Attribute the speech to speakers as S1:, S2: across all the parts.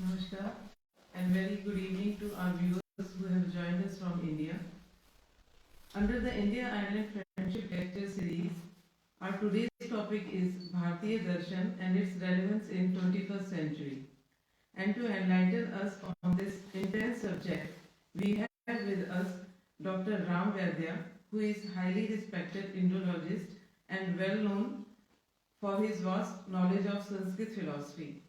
S1: Namaskar and very good evening to our viewers who have joined us from India. Under the India-Ireland Friendship Lecture Series, our today's topic is Bhartiya Darshan and its relevance in 21st century. And to enlighten us on this intense subject, we have with us Dr. Ram Vaidya, who is highly respected Indologist and well known for his vast knowledge of Sanskrit philosophy.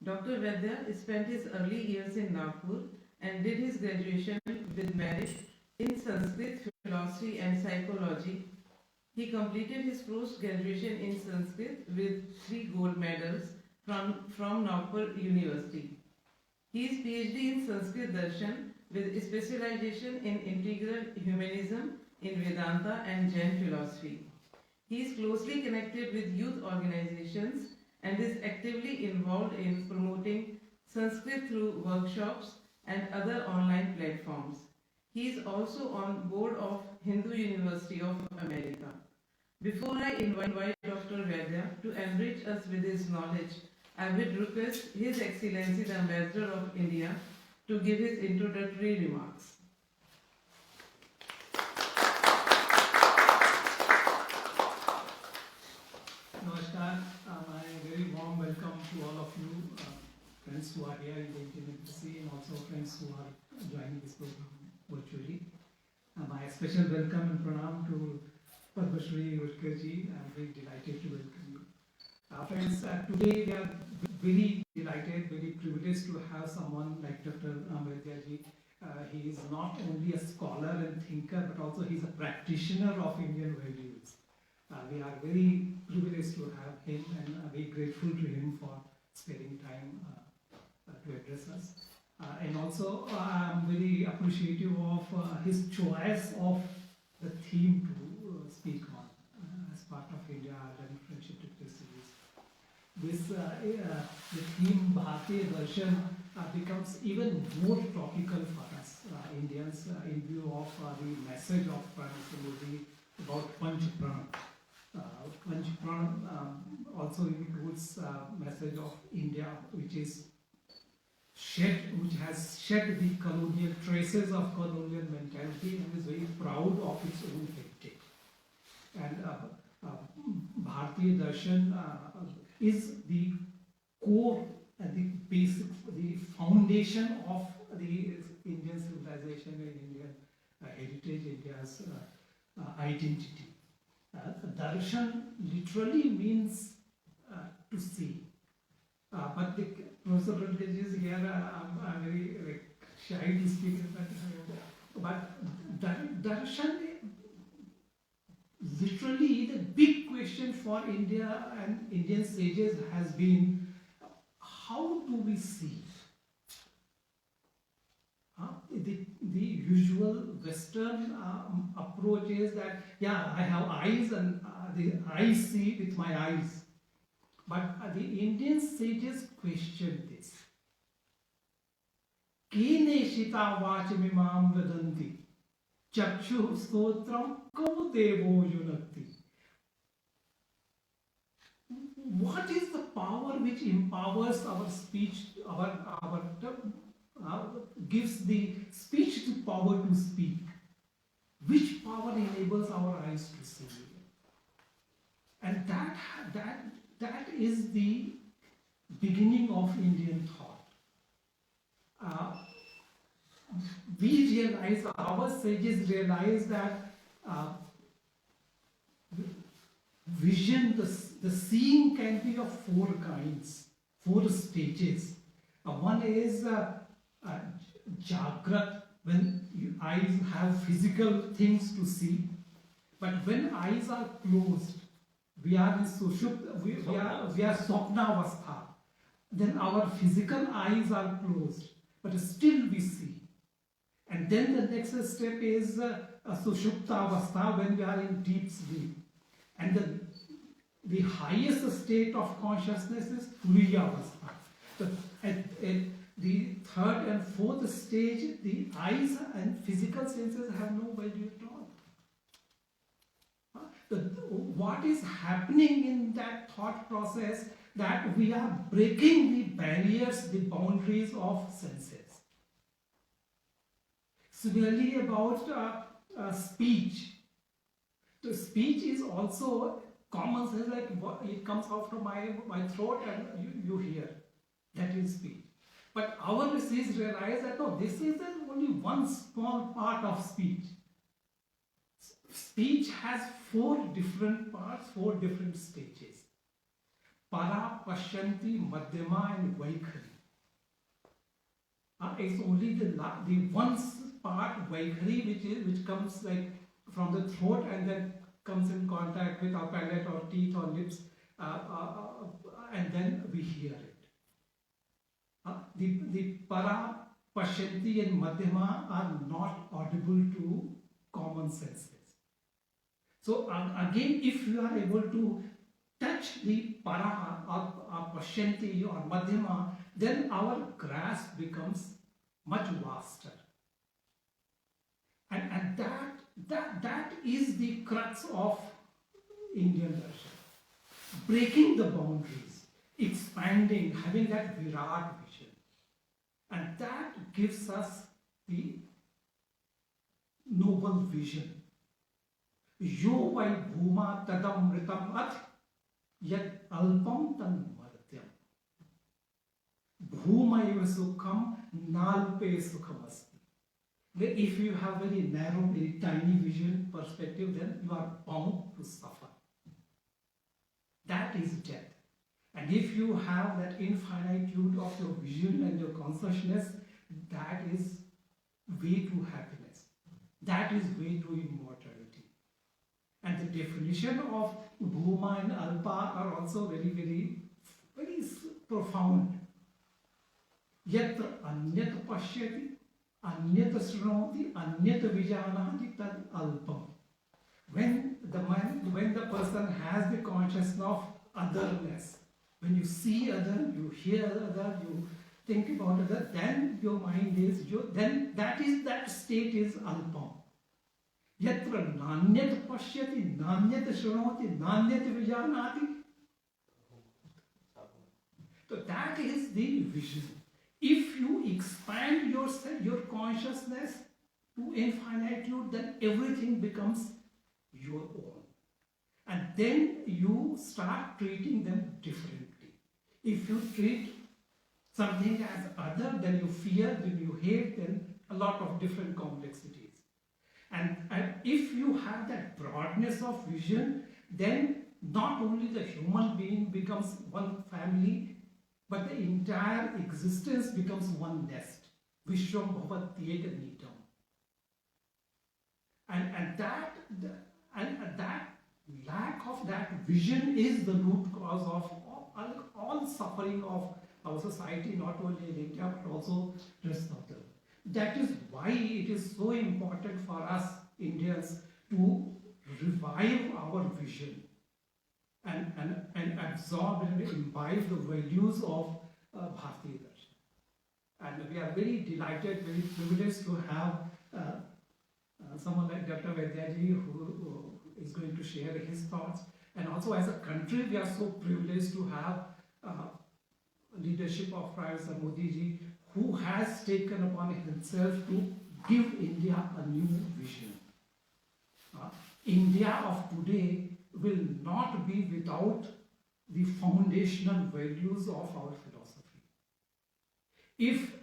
S1: Dr. Vaidya spent his early years in Nagpur and did his graduation with merit in Sanskrit philosophy and psychology. He completed his post-graduation in Sanskrit with 3 gold medals from Nagpur University. He is PhD in Sanskrit Darshan with specialization in integral humanism in Vedanta and Jain philosophy. He is closely connected with youth organizations and is actively involved in promoting Sanskrit through workshops and other online platforms. He is also on board of Hindu University of America. Before I invite Dr. Vaidya to enrich us with his knowledge, I would request His Excellency the Ambassador of India to give his introductory remarks.
S2: Namaskar, my very warm welcome to all of you, friends who are here in the Indian Embassy and also friends who are joining this program virtually. My special welcome and pranam to Padmashri Urkerji. I'm very delighted to welcome you. Friends, today we are very delighted, very privileged to have someone like Dr. Ram Vaidya ji. He is not only a scholar and thinker, but also he is a practitioner of Indian values. We are very privileged to have him and very grateful to him for sparing time to address us. And also, I am very appreciative of his choice of the theme to speak on as part of India-Ireland Friendship Lecture Series. This the theme Bhartiya Darshan becomes even more topical for us Indians in view of the message of Prime Minister Modi about Panch Pran. Panch Pran also includes message of India, which has shed the colonial traces of colonial mentality and is very proud of its own heritage. And Bhartiya Darshan is the core and the basic, the foundation of the Indian civilization and Indian heritage, India's identity. Darshan literally means to see. But the Professor Rutgers is here, I'm very shy to speak in front of him. But Darshan literally the big question for India and Indian sages has been, how do we see? The usual Western approach is that, yeah, I have eyes and I see with my eyes. But the Indian sages question this. Kene shita vachimimam vedanti, chakshu stotram kau devo yunakti. What is the power which empowers our speech, gives the speech to power to speak? Which power enables our eyes to see? And that is the beginning of Indian thought. We realize, our sages realize that vision, the seeing can be of 4 kinds, 4 stages. One is Jagrat, when eyes have physical things to see. But when eyes are closed, we are in Sushupta, we are Swapnavastha. Then our physical eyes are closed, but still we see. And then the next step is Sushupta Avastha, when we are in deep sleep. And the highest state of consciousness is Turiya Avastha. The 3rd and 4th stage, the eyes and physical senses have no value at all. What is happening in that thought process, that we are breaking the barriers, the boundaries of senses. Similarly, about speech. The speech is also common sense, like it comes out from my throat and you hear. That is speech. But our research realized that no, this is only one small part of speech. Speech has 4 different parts, 4 different stages. Para, Pashyanti, Madhyama and Vaikhari. It's only the one part, Vaikhari, which comes like from the throat and then comes in contact with our palate or teeth or lips, and then we hear it. The Para, Pashyanti and Madhyama are not audible to common senses. So again, if you are able to touch the Para or Pashyanti or Madhyama, then our grasp becomes much vaster. And that is the crux of Indian Darshan. Breaking the boundaries, expanding, having that Virat vision. And that gives us the noble vision. Yo vai bhuma tadam ritam at yat alpam tan martyam. Bhumaiva sukham nalpe sukham asti. If you have very narrow, very tiny vision perspective, then you are bound to suffer. That is death. And if you have that infinitude of your vision and your consciousness, that is way to happiness. That is way to immortality. And the definition of Bhuma and Alpa are also very, very, very profound. Yatra anyat pashyati, anyat srinoti, anyat vijanati tad alpam. When the person has the consciousness of otherness, when you see other, you hear other, you think about other, then your mind is, then that state is alpam. Yatra nanyat pashyati, nanyat srinoti, nanyat vijanati. So that is the vision. If you expand your consciousness to infinitude, then everything becomes your own. And then you start treating them differently. If you treat something as other, then you fear, then you hate, then a lot of different complexities. And if you have that broadness of vision, then not only the human being becomes one family, but the entire existence becomes one nest. Vishwam bhavatyeka nitam. And that lack of that vision is the root cause of all suffering of our society, not only in India, but also rest of the world. That is why it is so important for us Indians to revive our vision and absorb and imbibe the values of Bhartiya Darshan. And we are very delighted, very privileged to have someone like Dr. Vaidya ji who is going to share his thoughts. And also as a country, we are so privileged to have leadership of Prime Minister Modi ji, who has taken upon himself to give India a new vision. India of today will not be without the foundational values of our philosophy. If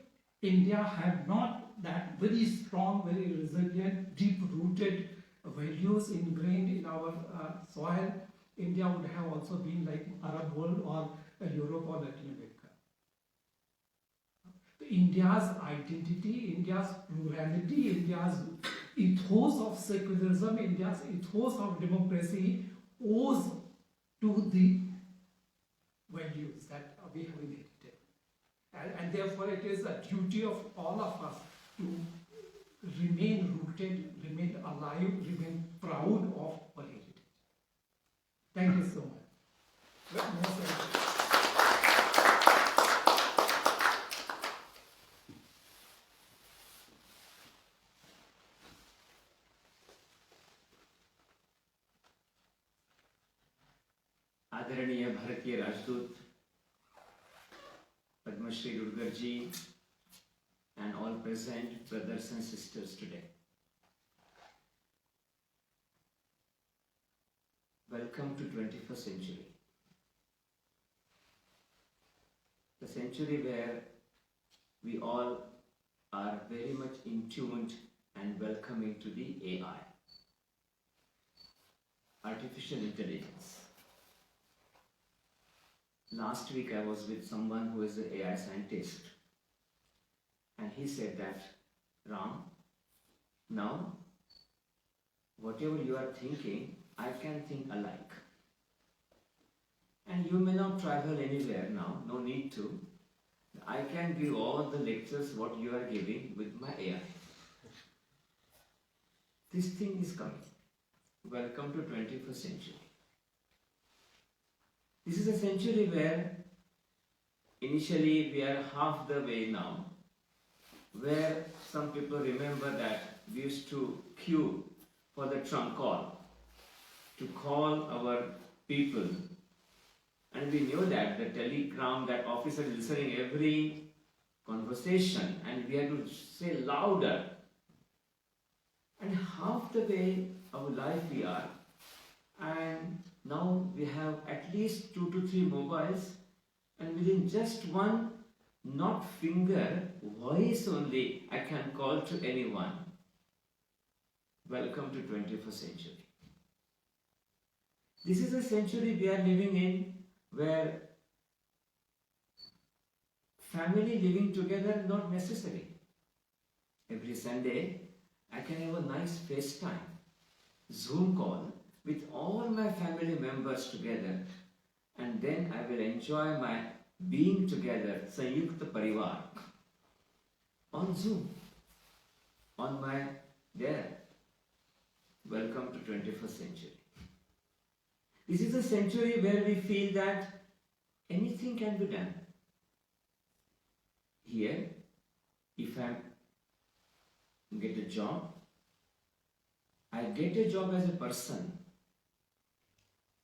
S2: India had not that very strong, very resilient, deep-rooted values ingrained in our soil, India would have also been like Arab world or Europe or Latin America. India's identity, India's plurality, India's ethos of secularism, India's ethos of democracy owes to the values that we have inherited. And therefore it is a duty of all of us to remain rooted, remain alive, remain proud of our heritage. Thank you so much.
S3: आदरणीय भारतीय राजदूत Shri Durgarji, and all present brothers and sisters today. Welcome to 21st century. The century where we all are very much in tune and welcoming to the AI, artificial intelligence. Last week I was with someone who is an AI scientist, and he said that, Ram, now whatever you are thinking, I can think alike. And you may not travel anywhere now, no need to. I can give all the lectures what you are giving with my AI. This thing is coming. Welcome to 21st century. This is a century where initially we are half the way now, where some people remember that we used to queue for the trunk call, to call our people, and we knew that the telegram, that officer is listening every conversation, and we had to say louder. And half the way of life we are, and now we have at least 2 to 3 mobiles, and within just one not finger, voice only, I can call to anyone. Welcome to 21st century. This is a century we are living in where family living together not necessary. Every Sunday I can have a nice FaceTime, Zoom call with all my family members together, and then I will enjoy my being together, Sanyukta Parivar, on Zoom, on my there. Welcome to 21st century. This is a century where we feel that anything can be done. Here, if I get a job, I get a job as a person,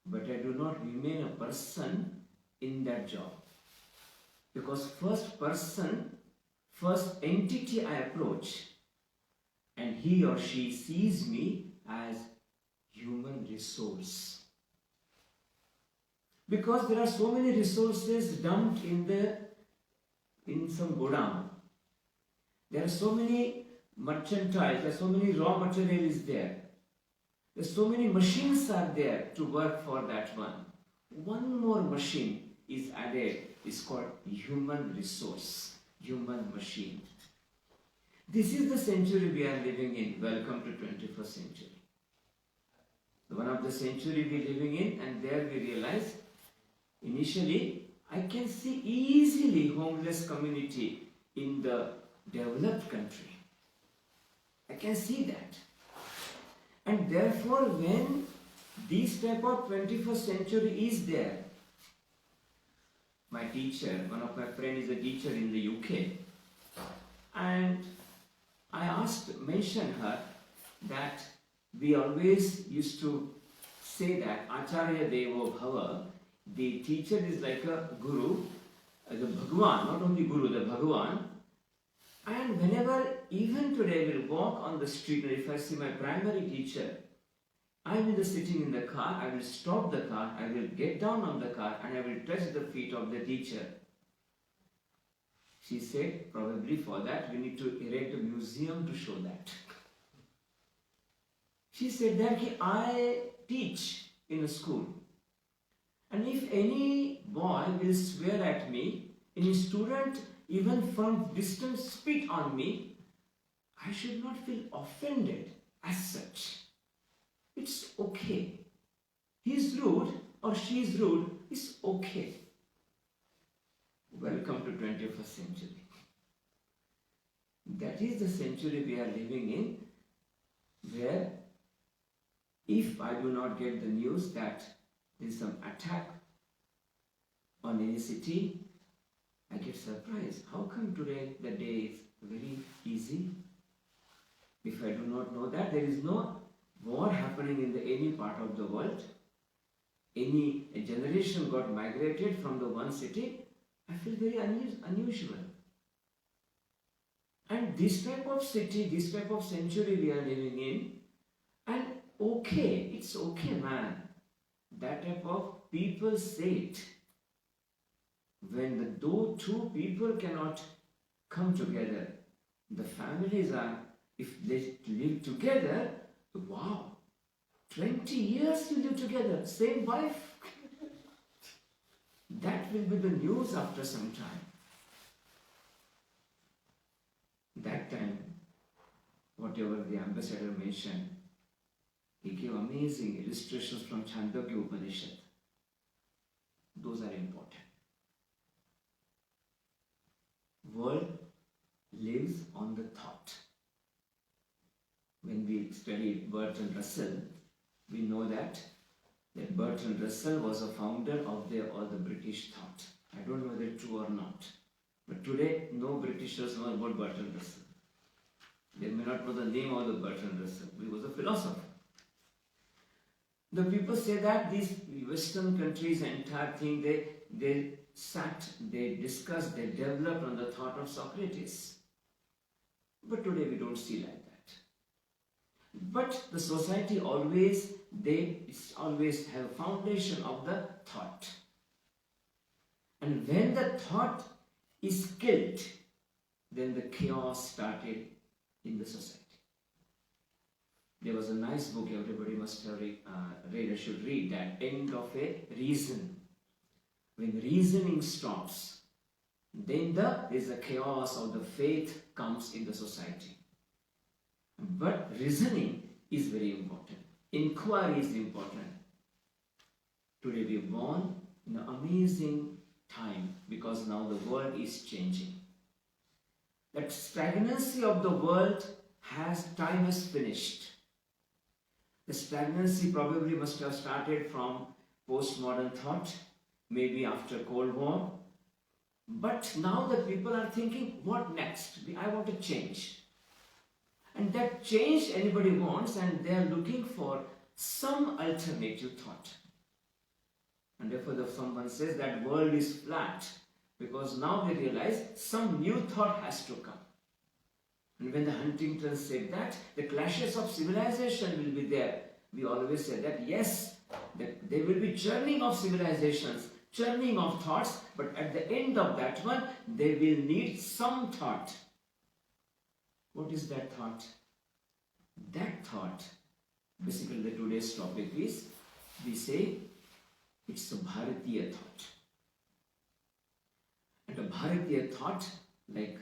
S3: but I do not remain a person in that job. Because first person, first entity I approach, and he or she sees me as human resource. Because there are so many resources dumped in some godown. There are so many mercantile, there are so many raw material is there. There are so many machines are there to work for that one. One more machine is added, is called human resource, human machine. This is the century we are living in. Welcome to 21st century. One of the century we are living in, and there we realize, initially, I can see easily homeless community in the developed country. I can see that. And therefore, when this type of 21st century is there, my teacher, one of my friends is a teacher in the UK, and I mentioned her that we always used to say that Acharya Devo Bhava, the teacher is like a guru, the Bhagwan, not only guru, the Bhagwan. And whenever, even today, we'll walk on the street, and if I see my primary teacher, I'm sitting in the car, I will stop the car, I will get down on the car, and I will touch the feet of the teacher. She said, probably for that, we need to erect a museum to show that. She said that I teach in a school. And if any boy will swear at me, any student even from distance spit on me, I should not feel offended as such. It's okay. He's rude or she's rude, it's okay. Welcome to 21st century. That is the century we are living in, where if I do not get the news that there is some attack on any city, I get surprised. How come today the day is very easy? If I do not know that, there is no war happening in any part of the world. A generation got migrated from the one city, I feel very unusual. And this type of city, this type of century we are living in, and okay, it's okay, man. That type of people say it. When the two people cannot come together, the families are, if they live together, wow, 20 years you live together, same wife. That will be the news after some time. That time, whatever the ambassador mentioned, he gave amazing illustrations from Chandogya Upanishad. Those are important. World lives on the thought. When we study Bertrand Russell, we know that Bertrand Russell was a founder of all the British thought. I don't know whether it's true or not. But today, no Britishers know about Bertrand Russell. They may not know the name of the Bertrand Russell. He was a philosopher. The people say that these Western countries, the entire thing, they sat, they discussed, they developed on the thought of Socrates. But today we don't see like that. But the society always have a foundation of the thought. And when the thought is killed, then the chaos started in the society. There was a nice book everybody must have read or should read, that End of a Reason. When reasoning stops, then there is a chaos of the faith comes in the society. But reasoning is very important. Inquiry is important. Today we are born in an amazing time because now the world is changing. That stagnancy of the world time has finished. The stagnancy probably must have started from postmodern thought, maybe after Cold War. But now the people are thinking, what next? I want to change. And that change anybody wants, and they are looking for some alternative thought. And therefore, if someone says that world is flat, because now they realize some new thought has to come. And when the Huntington said that, the clashes of civilization will be there. We always say that, yes, that there will be churning of civilizations, churning of thoughts, but at the end of that one, they will need some thought. What is that thought? That thought, basically the today's topic is, we say, it's a Bhartiya thought. And a Bhartiya thought, like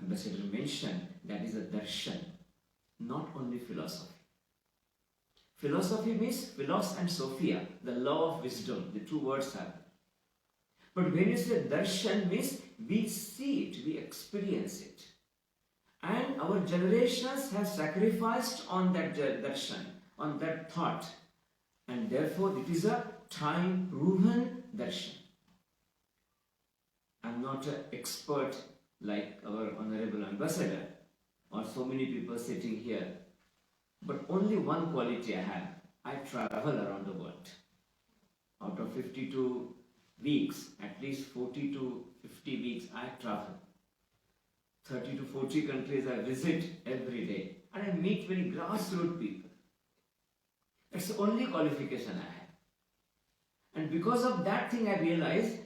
S3: Ambassador mentioned, that is a darshan, not only philosophy. Philosophy means philos and sophia, the law of wisdom, the two words are. But when you say darshan means we see it, we experience it. And our generations have sacrificed on that darshan, on that thought. And therefore it is a time-proven darshan. I'm not an expert like our Honorable Ambassador or so many people sitting here. But only one quality I have. I travel around the world. Out of 52 weeks, at least 40 to 50 weeks, I travel. 30 to 40 countries I visit every day. And I meet very grassroots people. That's the only qualification I have. And because of that thing, I realized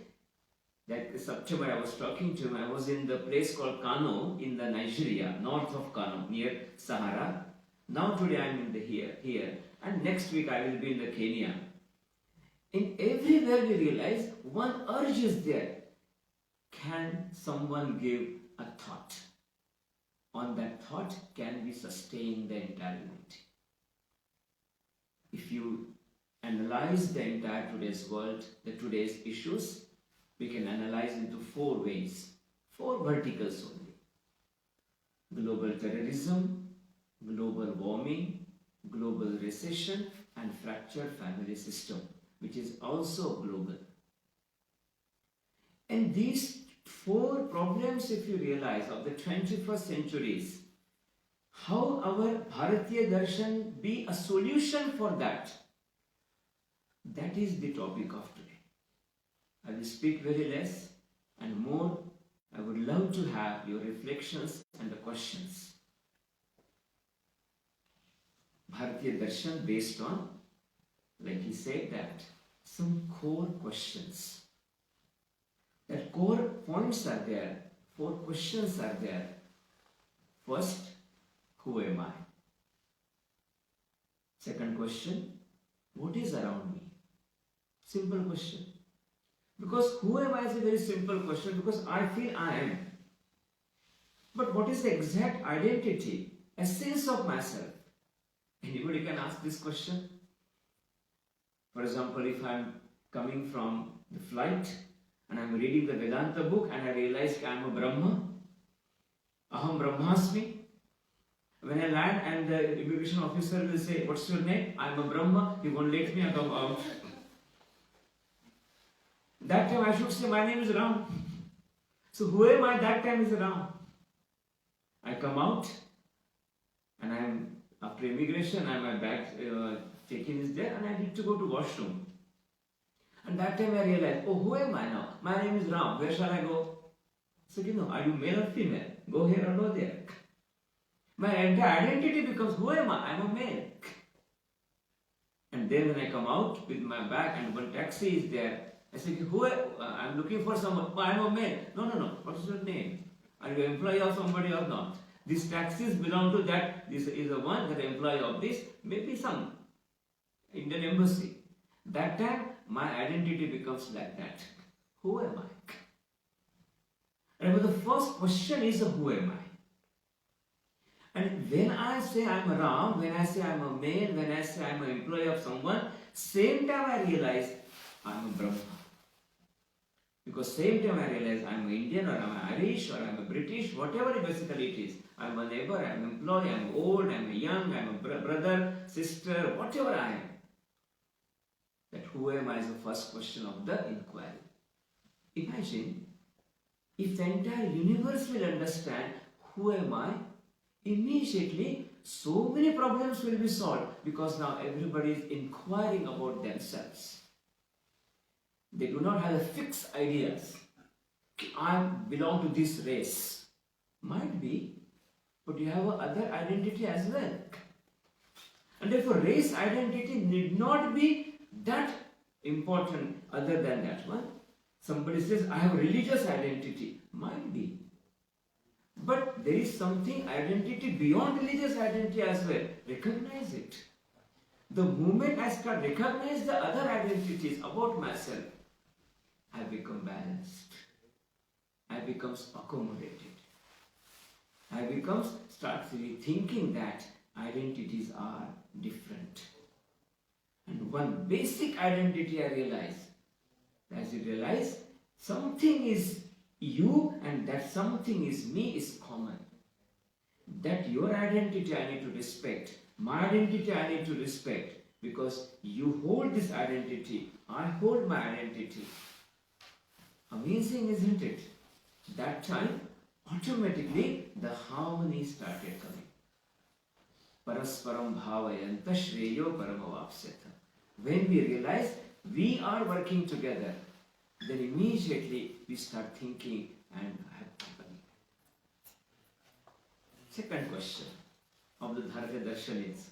S3: that September I was talking to him. I was in the place called Kano in the Nigeria, north of Kano, near Sahara. Now today I am in the here, and next week I will be in the Kenya. In everywhere we realize one urge is there. Can someone give a thought? On that thought, can we sustain the entire unity? If you analyze the entire today's world, the today's issues, we can analyze into 4 ways, 4 verticals only. Global terrorism, global warming, global recession, and fractured family system, which is also global. And these 4 problems, if you realize, of the 21st centuries, how our Bhartiya Darshan be a solution for that? That is the topic of today. I will speak very less. and more, I would love to have your reflections and the questions. Bhartiya Darshan based on, like he said, that some core questions. That core points are there, 4 questions are there. First, who am I? Second question, what is around me? Simple question. Because who am I is a very simple question, because I feel I am. But what is the exact identity, essence of myself? Anybody can ask this question. For example, if I am coming from the flight and I am reading the Vedanta book and I realize I am a Brahma, Aham Brahmasmi. When I land and the immigration officer will say, what's your name? I am a Brahma, he won't let me come out. That time I should say, my name is Ram. So who am I? That time is Ram. I come out and I am, after immigration, and my bag check-in is there and I need to go to washroom. And that time I realized, oh, who am I now? My name is Ram. Where shall I go? So, are you male or female? Go here or go there. My entire identity becomes, who am I? I am a male. And then when I come out with my bag and one taxi is there, I say, I'm looking for someone. Oh, I'm a male. No. What is your name? Are you an employee of somebody or not? These taxis belong to that. This is the one, that employee of this, maybe some Indian embassy. That time, my identity becomes like that. Who am I? And the first question is, who am I? And when I say I'm a Ram, when I say I'm a male, when I say I'm an employee of someone, same time I realize I'm a Brahma. Because same time I realize I'm an Indian or I'm Irish or I'm a British, whatever basically it is. I'm a neighbor, I'm an employee, I'm old, I'm a young, I'm a brother, sister, whatever I am. That who am I is the first question of the inquiry. Imagine if the entire universe will understand who am I, immediately so many problems will be solved, because now everybody is inquiring about themselves. They do not have a fixed ideas. I belong to this race. Might be, but you have other identity as well. And therefore race identity need not be that important other than that one. Somebody says, I have religious identity. Might be. But there is something identity beyond religious identity as well. Recognize it. The moment I start recognize the other identities about myself, I become balanced. I become accommodated. I start really thinking that identities are different. And one basic identity I realize, as you realize, something is you and that something is me is common. That your identity I need to respect, my identity I need to respect, because you hold this identity, I hold my identity. Amazing, isn't it? That time, automatically the harmony started coming. Parasparam bhavayanta shreyo paramavapsyata. When we realize we are working together, then immediately we start thinking and have company. Second question of the Bhartiya Darshan is,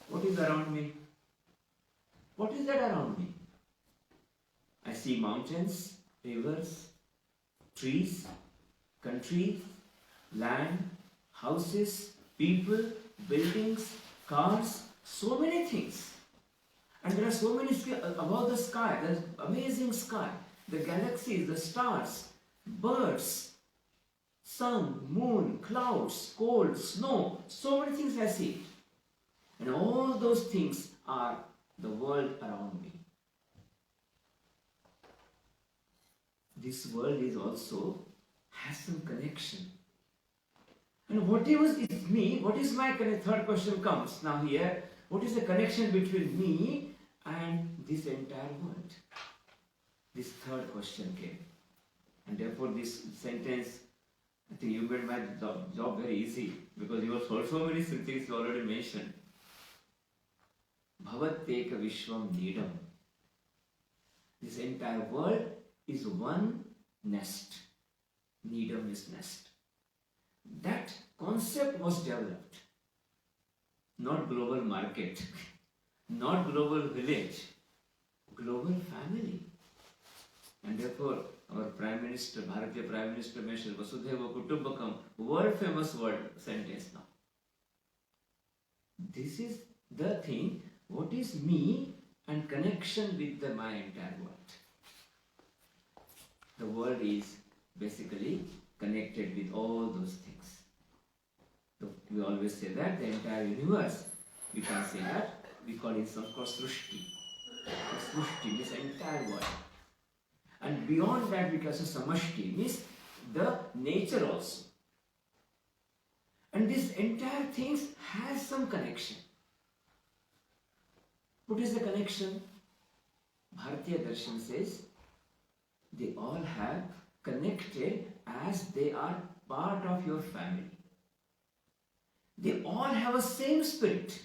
S3: what is around me? What is that around me? I see mountains, rivers, trees, countries, land, houses, people, buildings, cars, so many things. And there are so many above the sky, the amazing sky, the galaxies, the stars, birds, sun, moon, clouds, cold, snow, so many things I see. And all those things are the world around me. This world is also has some connection. And whatever is me, what is my connection? Third question comes now here. What is the connection between me and this entire world? This third question came. And therefore this sentence, I think you made my job very easy, because you have told so many things you already mentioned. Bhavatyeka Vishwam Needam. This entire world is one nest. Needham is nest. That concept was developed. Not global market, not global village, global family. And therefore, our Prime Minister, Bhartiya Prime Minister mentioned Vasudhaiva Kutumbakam, world famous word sentence now. This is the thing, what is me and connection with my entire world. The world is basically connected with all those things. So we always say that the entire universe, we can say that, we call it Sanskrit Srushti. Srushti means entire world. And beyond that we can say Samashti, means the nature also. And this entire things has some connection. What is the connection? Bhartiya Darshan says they all have connected as they are part of your family. They all have a same spirit.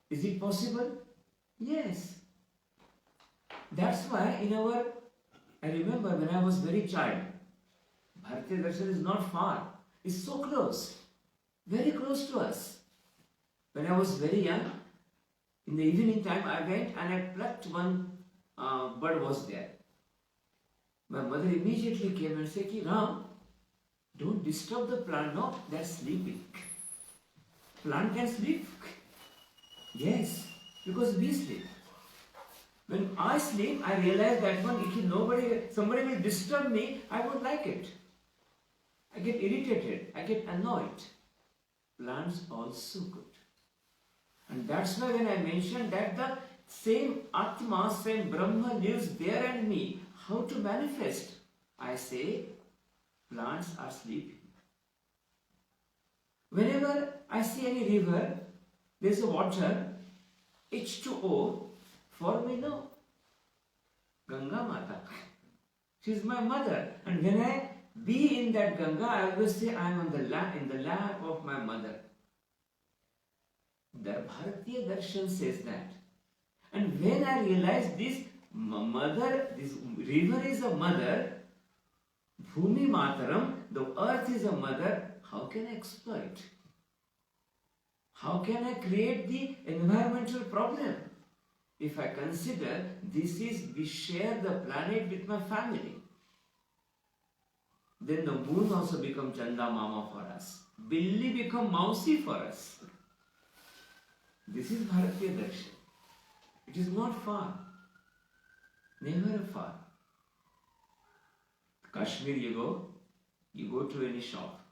S3: Is it possible? Yes. That's why I remember when I was very child, Bhartiya Darshan is not far. It's so close. Very close to us. When I was very young, in the evening time I went and I plucked one bird was there. My mother immediately came and said, Ram, don't disturb the plant. No, that's sleeping. Plant can sleep? Yes, because we sleep. When I sleep, I realize that if somebody will disturb me, I won't like it. I get irritated, I get annoyed. Plants also good. And that's why when I mentioned that the same Atma, same Brahma lives there and me, how to manifest? I say, plants are sleeping. Whenever I see any river, there is a water, H2O, for me no. Ganga Mata. She is my mother. And when I be in that Ganga, I always say I am in the lap of my mother. The Bhartiya Darshan says that. And when I realize this mother, this river is a mother, Bhumi Mataram, the earth is a mother, how can I exploit? How can I create the environmental problem? If I consider we share the planet with my family, then the moon also become Chanda Mama for us. Billy become Mausi for us. This is Bharatiya Darshan. It is not far. Never far. Kashmir you go to any shop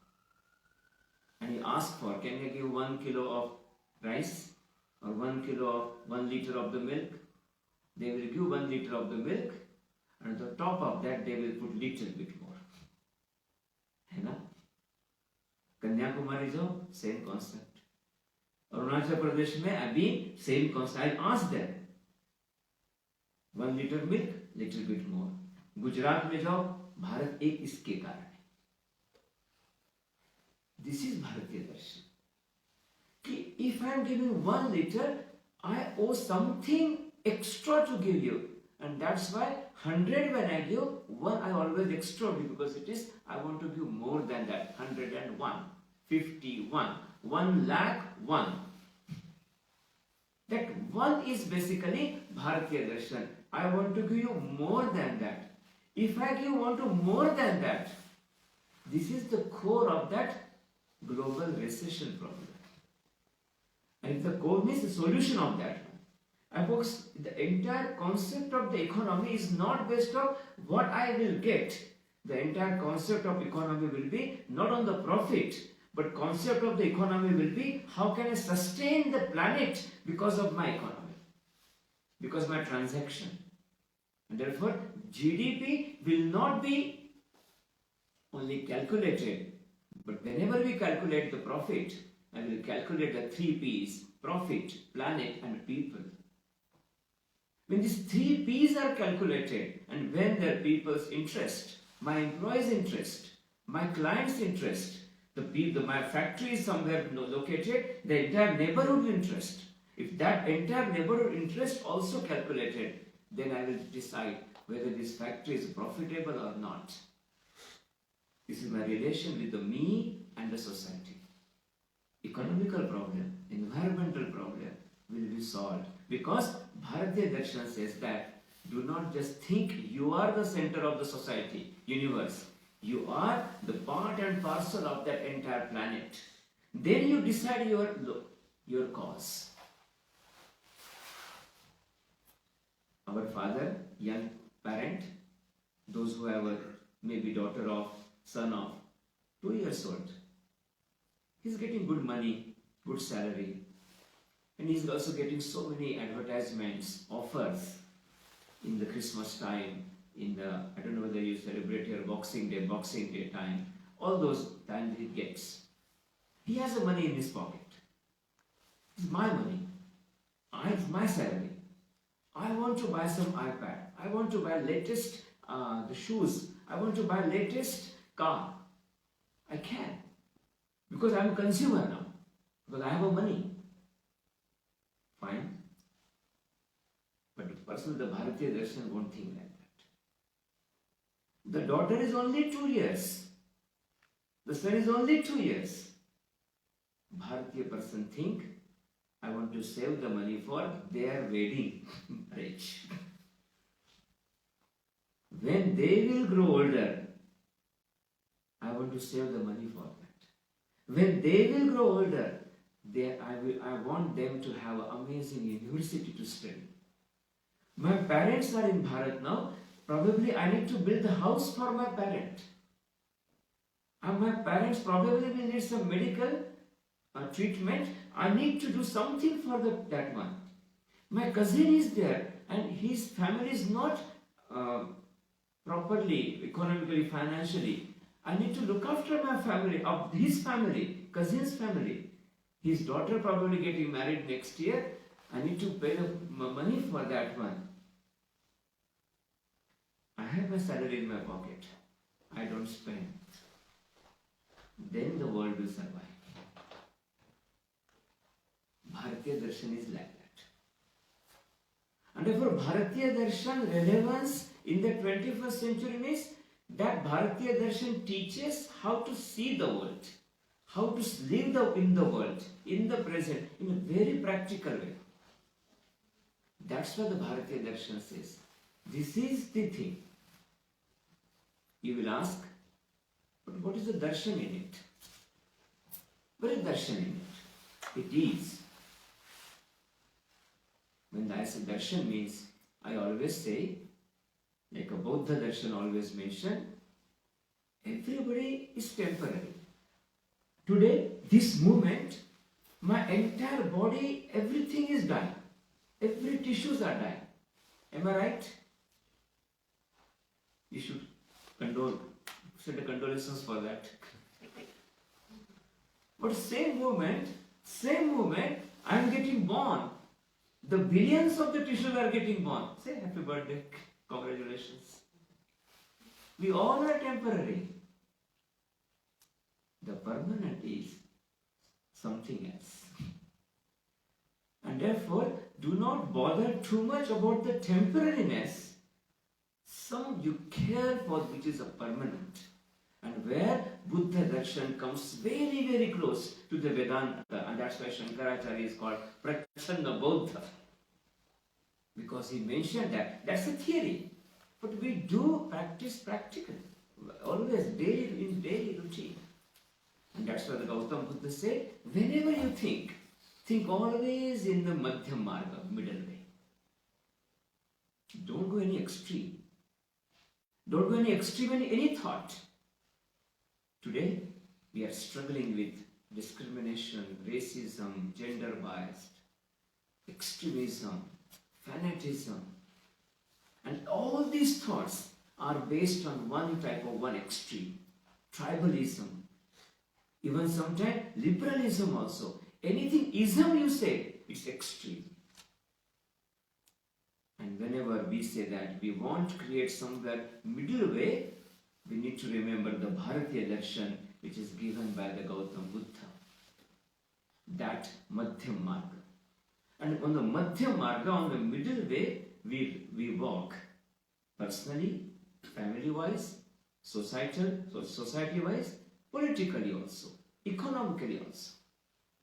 S3: and you ask for, can you give 1 kilo of rice or 1 liter of the milk? They will give 1 liter of the milk and on the top of that they will put little bit more. है ना? Kanyakumari jo, same concept. Arunachal Pradesh में अभी same concept. I asked them. 1 liter milk, little bit more. Gujarat में जाओ, भारत एक इसके कारण है. This is Bharatiya Darshan. If I am giving 1 liter, I owe something extra to give you. And that's why 100 when I give, 1 I always extra give because it is, I want to give more than that. 101, 51, 1 lakh 1. That 1 is basically Bharatiya Darshan. I want to give you more than that. If I want to more than that, this is the core of that global recession problem. And the core means the solution of that. And folks, the entire concept of the economy is not based on what I will get. The entire concept of economy will be not on the profit, but concept of the economy will be how can I sustain the planet because of my economy, because of my transaction. And therefore, GDP will not be only calculated, but whenever we calculate the profit, I will calculate the 3 P's, profit, planet and people. When these 3 P's are calculated and when their people's interest, my employees' interest, my client's interest, my factory is somewhere located, the entire neighborhood interest. If that entire neighborhood interest also calculated, then I will decide whether this factory is profitable or not. This is my relation with the me and the society. Economical problem, environmental problem will be solved because Bhartiya Darshan says that do not just think you are the center of the society, universe. You are the part and parcel of that entire planet. Then you decide your cause. Our father, young parent, those who have a maybe daughter of, son of 2 years old, he's getting good money, good salary, and he's also getting so many advertisements, offers in the Christmas time, in the, I don't know whether you celebrate your Boxing Day time, all those times he gets. He has the money in his pocket. It's my money. It's my salary. I want to buy some iPad. I want to buy latest the shoes. I want to buy latest car. I can. Because I'm a consumer now. Because I have a money. Fine. But the person with the Bhartiya Darshan won't think like that. The daughter is only 2 years. The son is only 2 years. Bhartiya person think, I want to save the money for their wedding marriage. When they will grow older, I want to save the money for that. When they will grow older, I want them to have an amazing university to study. My parents are in Bharat now. Probably I need to build a house for my parent. And my parents probably will need some medical treatment. I need to do something for that one. My cousin is there and his family is not properly, economically, financially. I need to look after my family, of his family, cousin's family. His daughter probably getting married next year. I need to pay the money for that one. I have my salary in my pocket. I don't spend. Then the world will survive. Bhartiya Darshan is like that. And therefore Bhartiya Darshan relevance in the 21st century means that Bhartiya Darshan teaches how to see the world, how to live in the world, in the present, in a very practical way. That's what the Bhartiya Darshan says. This is the thing. You will ask, but what is the darshan in it? What is darshan in it? It is. When I say darshan means, I always say, like a Buddha darshan always mention, everybody is temporary. Today, this moment, my entire body, everything is dying. Every tissues are dying. Am I right? You should send a condolences for that. But same moment, I am getting born. The billions of the tissues are getting born. Say happy birthday, congratulations. We all are temporary. The permanent is something else. And therefore, do not bother too much about the temporariness. Some you care for which is a permanent. And where Buddha Darshan comes very, very close to the Vedanta, and that's why Shankaracharya is called Prachanna Buddha. Because he mentioned that's a theory. But we do practice practically, always in daily routine. And that's why the Gautam Buddha said, whenever you think always in the Madhyam Marga, middle way. Don't go any extreme. Don't go any extreme in any thought. Today, we are struggling with discrimination, racism, gender bias, extremism, fanatism. And all these thoughts are based on one extreme. Tribalism. Even sometimes liberalism also. Anything ism you say, it's extreme. And whenever we say that we want to create somewhere middle way, we need to remember the Bhartiya Darshan which is given by the Gautam Buddha. That Madhyam Marga. And on the Madhyam Marga, on the middle way, we walk. personally, family-wise, society-wise, politically also, economically also.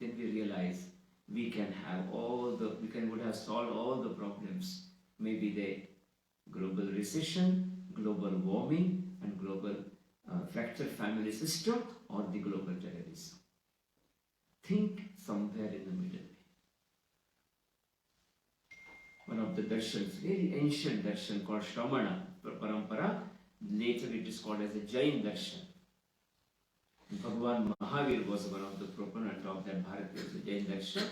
S3: Then we realize we would have solved all the problems. Maybe the global recession, global warming, and global fractured family system, or the global terrorism. Think somewhere in the middle. One of the darshans, very ancient darshan called Shramana Parampara, later it is called as a Jain darshan. Bhagavan Mahavir was one of the proponents of that Bharatiya Jain darshan.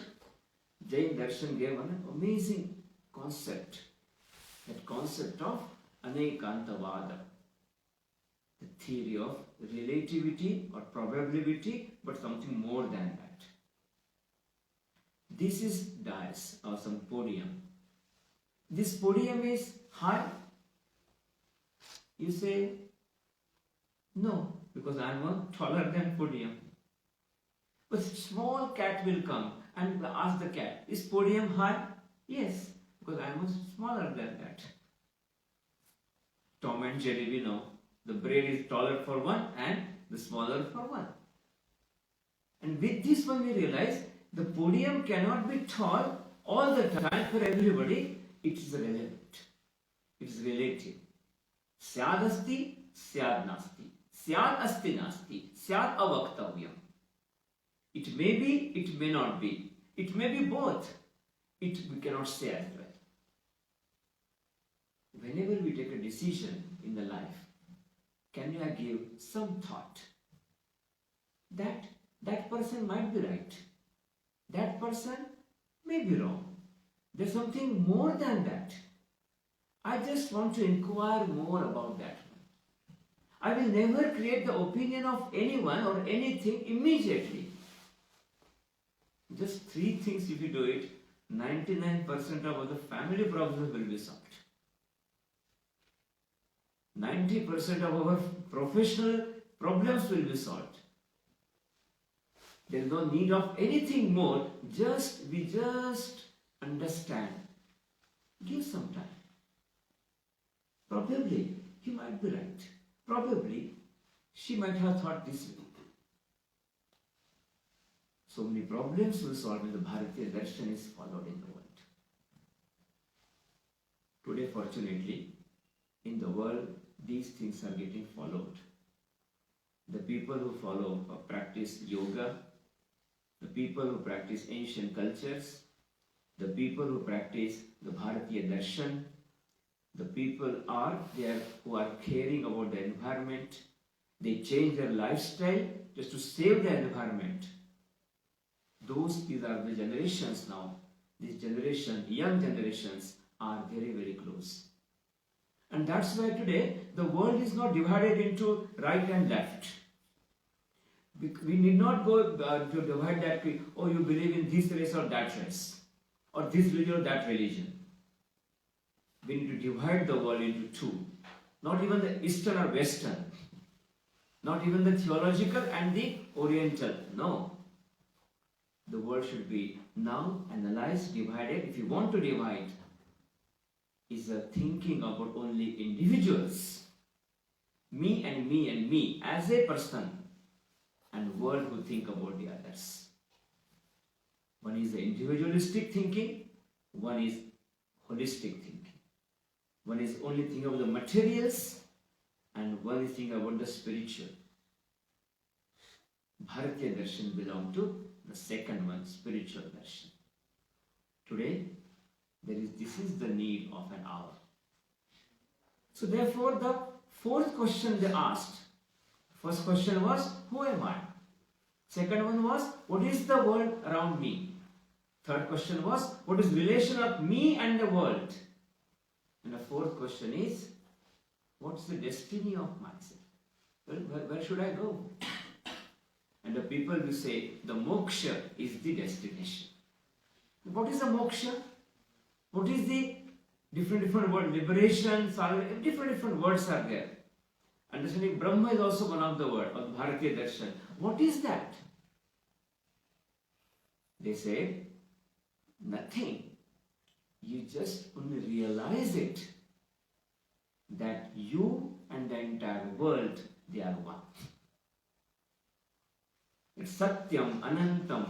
S3: Jain darshan gave an amazing concept, that concept of Anekantavada, the theory of relativity or probability, but something more than that. This is dais or some podium. This podium is high. You say, no, because I am taller than podium. But small cat will come and ask the cat, is podium high? Yes, because I am smaller than that. Tom and Jerry, we know, the brain is taller for one and the smaller for one. And with this one we realize the podium cannot be tall all the time for everybody. It is relevant. It is relative. Syad asti, syad nasti. Syad asti nasti. Syad avaktavyam. It may be, it may not be. It may be both. We cannot say as well. Whenever we take a decision in the life, can you give some thought that that person might be right, that person may be wrong, there's something more than that. I just want to inquire more about that one. I will never create the opinion of anyone or anything immediately. Just three things, if you do it, 99% of the family problems will be solved. 90% of our professional problems will be solved. There is no need of anything more, we just understand. Give some time. Probably he might be right. Probably she might have thought this way. So many problems will solve when the Bharatiya Darshan is followed in the world. Today, fortunately, in the world, these things are getting followed. The people who follow or practice yoga, the people who practice ancient cultures, the people who practice the Bharatiya Darshan, the people who are caring about the environment, they change their lifestyle just to save the environment. These are the generations now. This generation, young generations, are very, very close. And that's why today the world is not divided into right and left. We need not go to divide that, oh, you believe in this race or that race, or this religion or that religion. We need to divide the world into two. Not even the Eastern or Western. Not even the theological and the Oriental. No. The world should be now analyzed, divided. If you want to divide, is a thinking about only individuals. Me and me and me as a person, and world who think about the others. One is the individualistic thinking, one is holistic thinking. One is only thinking about the materials, and one is thinking about the spiritual. Bharatiya Darshan belongs to the second one, spiritual darshan. Today, this is the need of an hour. So therefore, the fourth question they asked. First question was, who am I? Second one was, what is the world around me? Third question was, what is the relation of me and the world? And the fourth question is, what's the destiny of myself? Where should I go? And the people will say, the moksha is the destination. What is the moksha? What is the different words? Liberation, different words are there. Understanding Brahma is also one of the words of Bharatiya Darshan. What is that? They say, nothing. You just only realize it. that you and the entire world, they are one. It's Satyam Anantam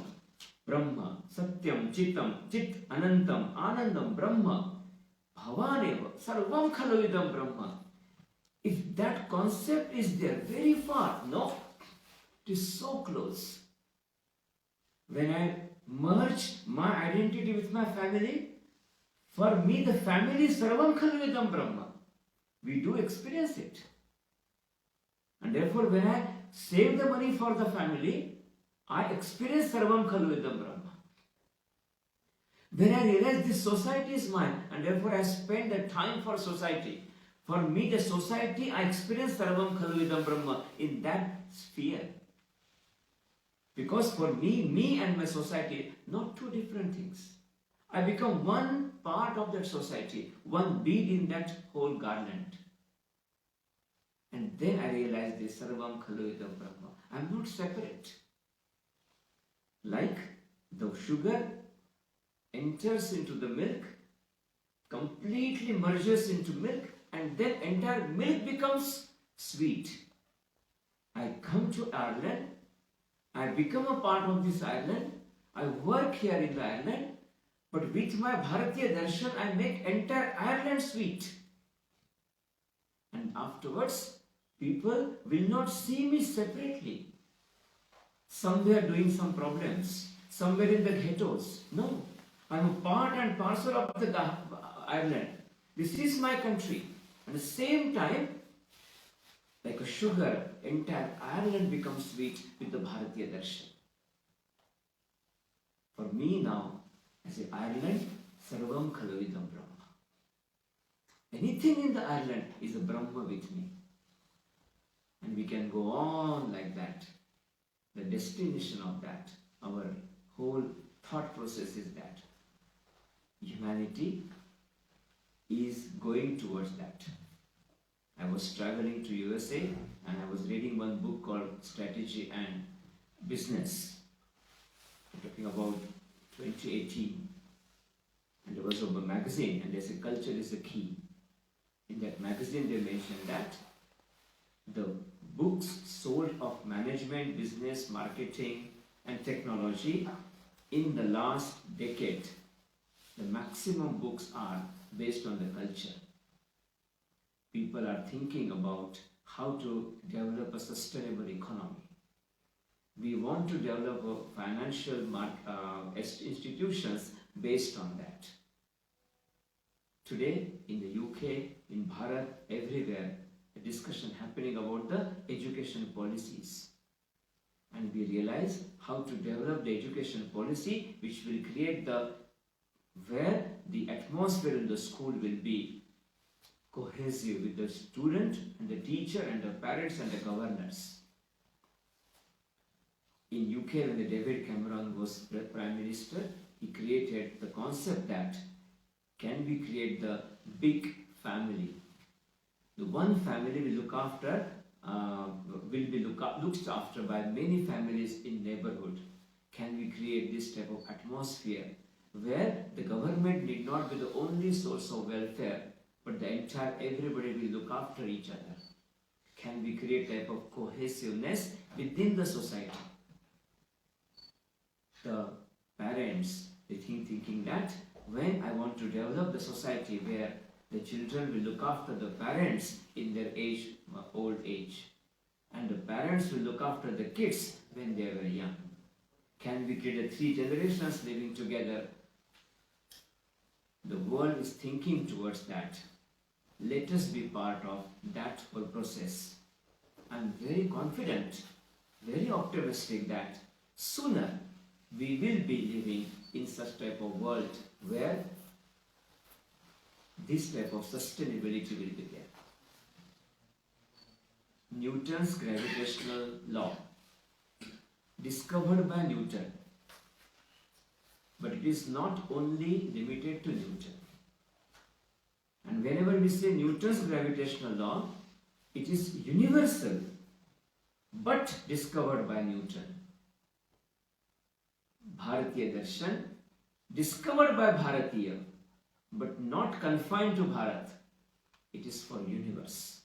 S3: Brahma, Satyam Chitam, Chit Anantam Anandam Brahma, Bhavaneva Sarvam Khaluidam Brahma. If that concept is there very far, no, it is so close. When I merge my identity with my family, for me the family is Sarvam Khaluidam Brahma. We do experience it. And therefore when I save the money for the family, I experience Sarvam Khaluidam Brahma. When I realize this society is mine, and therefore I spend the time for society. For me, the society, I experience Sarvam Khaluidam Brahma in that sphere. Because for me and my society, not two different things. I become one part of that society, one bead in that whole garland. And then I realize this Sarvam Khaluidam Brahma. I am not separate. Like the sugar enters into the milk, completely merges into milk, and then entire milk becomes sweet. I come to Ireland, I become a part of this island, I work here in the island, but with my Bhartiya Darshan I make entire Ireland sweet. And afterwards, people will not see me separately. Somewhere doing some problems, somewhere in the ghettos. No, I am a part and parcel of the Ireland. This is my country. At the same time, like a sugar, entire Ireland becomes sweet with the Bhartiya Darshan. For me now, as an Ireland, Sarvam Khaluidam Brahma. Anything in the Ireland is a Brahma with me. And we can go on like that. The destination of that, our whole thought process is that. Humanity is going towards that. I was traveling to USA and I was reading one book called Strategy and Business. I'm talking about 2018. And there was a magazine and they said culture is a key. In that magazine they mentioned that the books sold of management, business, marketing and technology in the last decade, the maximum books are based on the culture. People are thinking about how to develop a sustainable economy. We want to develop a financial institutions based on that. Today, in the UK, in Bharat, everywhere, a discussion happening about the education policies. And we realize how to develop the education policy which will create where the atmosphere in the school will be cohesive with the student and the teacher and the parents and the governors. In UK, when David Cameron was Prime Minister, he created the concept that can we create the big family? The one family will look after, looked after by many families in neighborhood. Can we create this type of atmosphere where the government need not be the only source of welfare, but the entire everybody will look after each other? Can we create type of cohesiveness within the society? The parents, they thinking that when I want to develop the society where the children will look after the parents in their old age, and the parents will look after the kids when they were young. Can we create 3 generations living together? The world is thinking towards that. Let us be part of that whole process. I am very confident, very optimistic that sooner we will be living in such type of world where this type of sustainability will be there. Newton's gravitational law, discovered by Newton, but it is not only limited to Newton. And whenever we say Newton's gravitational law, it is universal, but discovered by Newton. Bhartiya Darshan, discovered by Bharatiya, but not confined to Bharat. It is for universe.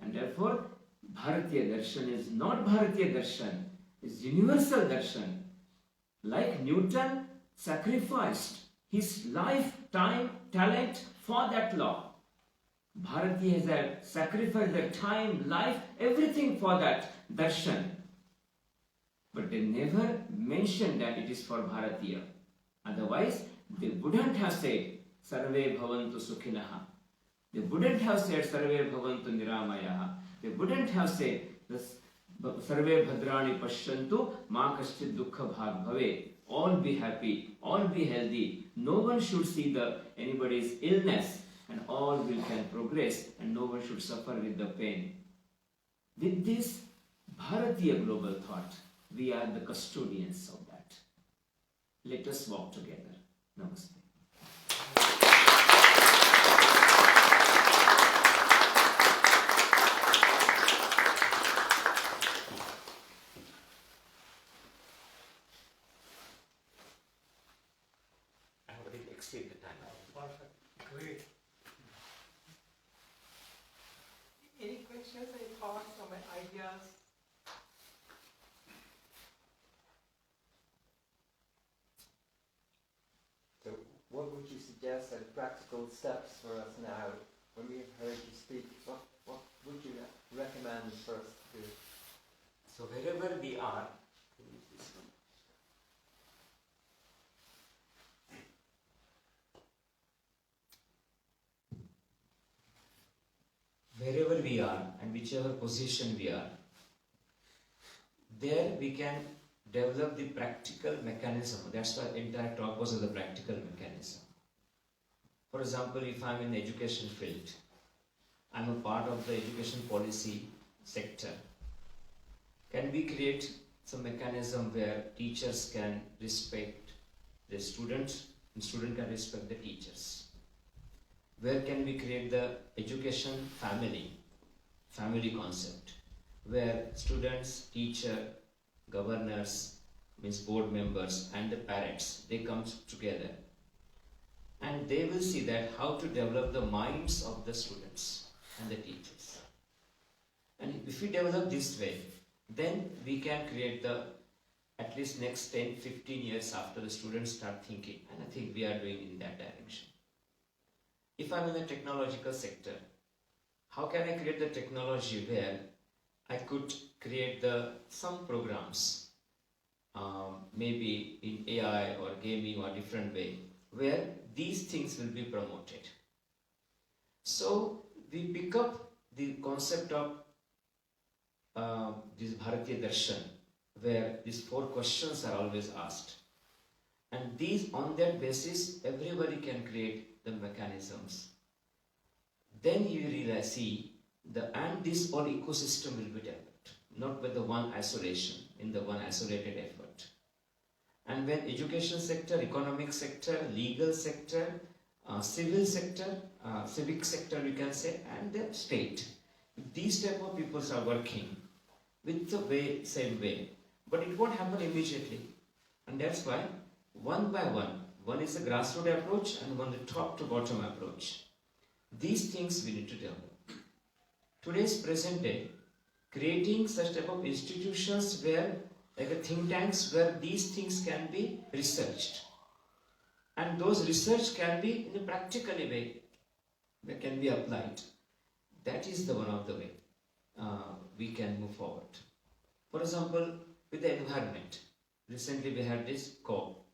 S3: And therefore, Bhartiya Darshan is not Bhartiya Darshan, it's universal darshan. Like Newton sacrificed his life, time, talent for that law. Bharatiya has sacrificed their time, life, everything for that darshan. But they never mentioned that it is for Bharatiya. Otherwise, they wouldn't have said Sarve Bhavantu Sukhinaha. They wouldn't have said Sarve Bhavantu Niramayaha. They wouldn't have said Sarve Bhadrani Pashyantu Ma Kaschit Dukkha Bhag Bhave. All be happy, all be healthy. No one should see anybody's illness, and all can progress, and no one should suffer with the pain. With this Bharatiya global thought, we are the custodians of that. Let us walk together. Namaste. I already exceeded the time.
S2: Perfect. Great. Any questions, any thoughts, or ideas?
S4: So what would you suggest are practical steps for us now? When we have heard you speak, what would you recommend for us to do?
S3: So wherever we are, wherever we are and whichever position we are, there we can develop the practical mechanism. That's why entire talk was of the practical mechanism. For example, if I'm in the education field, I'm a part of the education policy sector. Can we create some mechanism where teachers can respect the students and students can respect the teachers? Where can we create the education family concept, where students, teacher, governors, means board members and the parents, they come together and they will see that how to develop the minds of the students and the teachers. And if we develop this way, then we can create the at least next 10-15 years after the students start thinking, and I think we are doing in that direction. If I'm in the technological sector, how can I create the technology where I could create some programs, maybe in AI or gaming or different way, where these things will be promoted. So we pick up the concept of this Bhartiya Darshan, where these 4 questions are always asked. And on that basis, everybody can create the mechanisms. Then you realize, and this whole ecosystem will be developed, not with the one isolation, in the one isolated effort. And when education sector, economic sector, legal sector, civil sector, civic sector we can say, and the state, these type of people are working with the same way, but it won't happen immediately. And that's why, one by one is a grassroots approach and one the top to bottom approach. These things we need to develop. Today's present day, creating such type of institutions where, like a think tanks, where these things can be researched. And those research can be in a practical way, that can be applied. That is the one of the way we can move forward. For example, with the environment. Recently we had this COP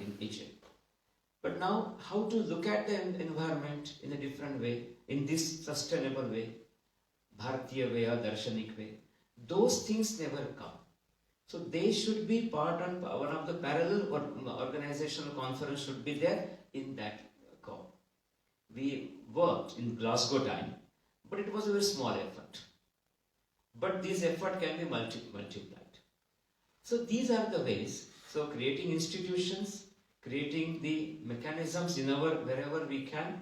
S3: in Egypt. But now, how to look at the environment in a different way, in this sustainable way, Bhartiya way or Darshanik way, those things never come. So they should be part of one of the parallel organizational conference should be there in that COP. We worked in Glasgow time, but it was a very small effort. But this effort can be multiplied. So these are the ways. So creating institutions, creating the mechanisms wherever we can,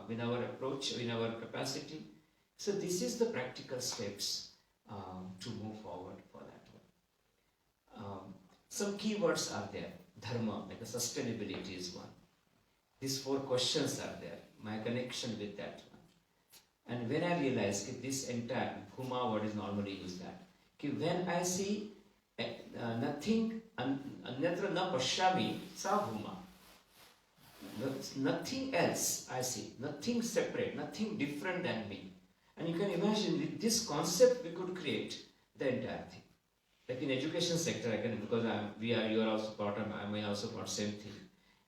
S3: in our approach, in our capacity. So this is the practical steps to move forward for that one. Some keywords are there. Dharma, like a sustainability is one. These 4 questions are there. My connection with that one. And when I realize that this entire Bhuma, what is normally used that, when I see nothing, anyatra na pashyami sa Bhuma, nothing else I see, nothing separate, nothing different than me. And you can imagine with this concept we could create the entire thing. Like in education sector, I can, because you are also part of, I may also part same thing.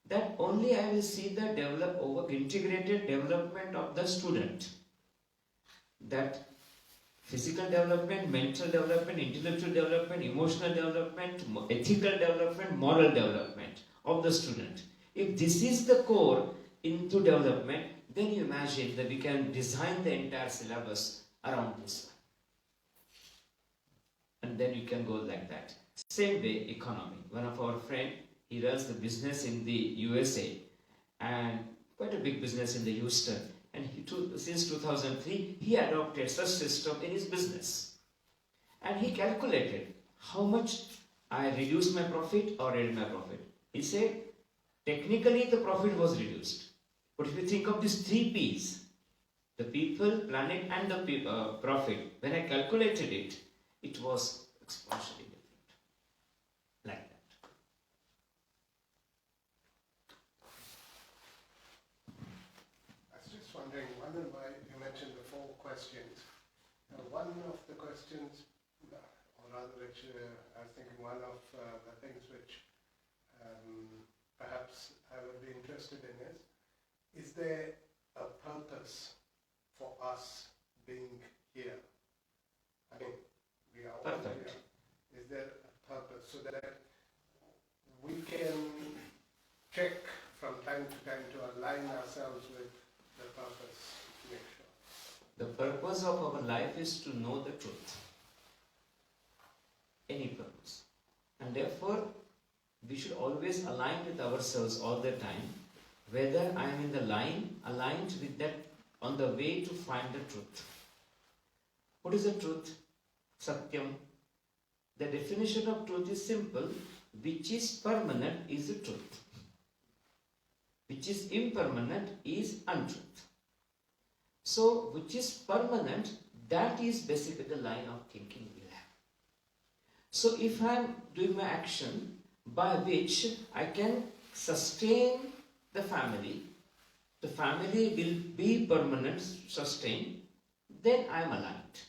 S3: That only I will see the integrated development of the student. That physical development, mental development, intellectual development, emotional development, ethical development, moral development of the student. If this is the core into development, then you imagine that we can design the entire syllabus around this one. And then you can go like that. Same way, economy. One of our friend, he runs the business in the USA and quite a big business in the Houston. And since 2003, he adopted such system in his business. And he calculated how much I reduced my profit or added my profit. He said, technically the profit was reduced. But if you think of these 3 P's, the people, planet and the profit, when I calculated it, it was exponentially different. Like that.
S5: I was just wondering, you mentioned the 4 questions. One of the questions, or rather actually, I was thinking one of the things which perhaps I would be interested in is there a purpose for us being here? I mean, we are all
S3: Perfect.
S5: here. Is there a purpose so that we can check from time to time to align ourselves with the purpose to make sure?
S3: The purpose of our life is to know the truth. Any purpose. And therefore, we should always align with ourselves all the time, whether I am in the line, aligned with that, on the way to find the truth. What is the truth? Satyam. The definition of truth is simple. Which is permanent is the truth. Which is impermanent is untruth. So, which is permanent, that is basically the line of thinking we have. So, if I am doing my action by which I can sustain the family will be permanent, sustained, then I am aligned.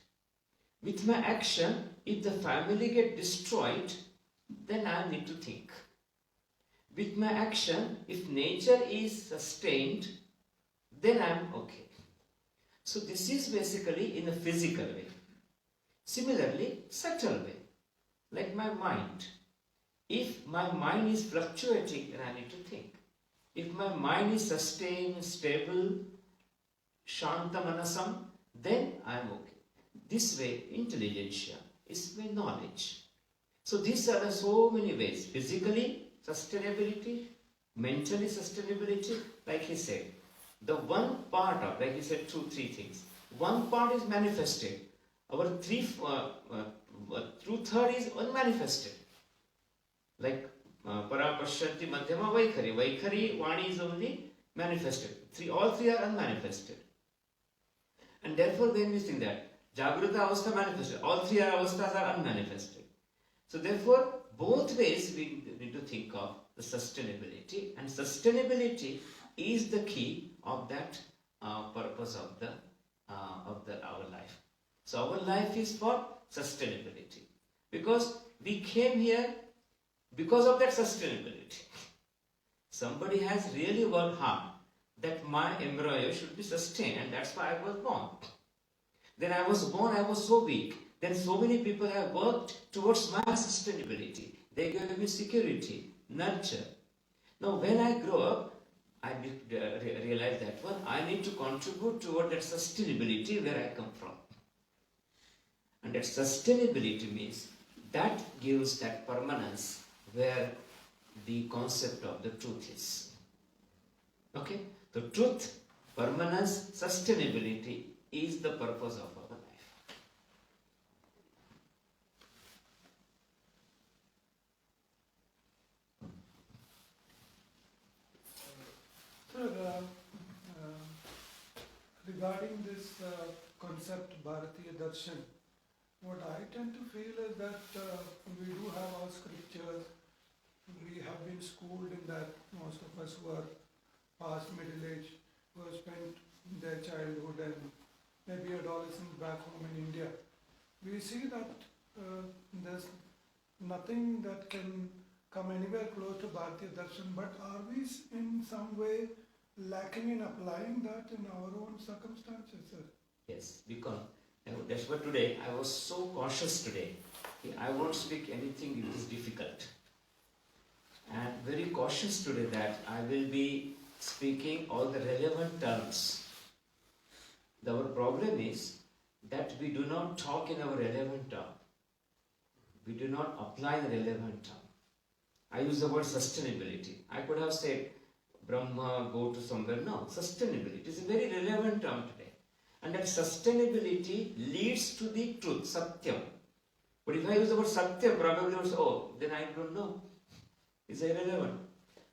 S3: With my action, if the family get destroyed, then I need to think. With my action, if nature is sustained, then I am okay. So this is basically in a physical way. Similarly, subtle way, like my mind. If my mind is fluctuating, then I need to think. If my mind is sustained, stable, shanta manasam, then I am okay. This way, intelligentsia is my knowledge. So these are the so many ways. Physically, sustainability, mentally sustainability, like he said. The one part of, like he said, 3 things. One part is manifested. Our 2/3 is unmanifested. Like para pashyanti madhyama vaikhari. Vaikhari, vani is only manifested. All three are unmanifested. And therefore when we think that, Jagruta avastha manifested, all 3 avasthas are unmanifested. So therefore, both ways we need to think of the sustainability, and sustainability is the key of that purpose of our life. So our life is for sustainability, because we came here because of that sustainability. Somebody has really worked hard that my embryo should be sustained, and that's why I was born. Then I was born, I was so weak. Then so many people have worked towards my sustainability. They gave me security, nurture. Now when I grow up, I realize that I need to contribute toward that sustainability where I come from. And that sustainability means that gives that permanence where the concept of the truth is. Okay? The truth, permanence, sustainability is the purpose of our life.
S6: Sir, regarding this Bhartiya Darshan, what I tend to feel is that we do have our scriptures, we have been schooled in that, most of us who are past middle age, who have spent their childhood and maybe adolescence back home in India. We see that there's nothing that can come anywhere close to Bhartiya Darshan, but are we in some way lacking in applying that in our own circumstances, sir?
S3: Yes, because that's why today I was so cautious today. I won't speak anything which is difficult. And very cautious today that I will be speaking all the relevant terms. Our problem is that we do not talk in our relevant term. We do not apply the relevant term. I use the word sustainability. I could have said Brahma, go to somewhere. No, sustainability is a very relevant term today. And that sustainability leads to the truth, Satyam. But if I use the word Satyam, probably would say, oh, then I don't know. It's irrelevant.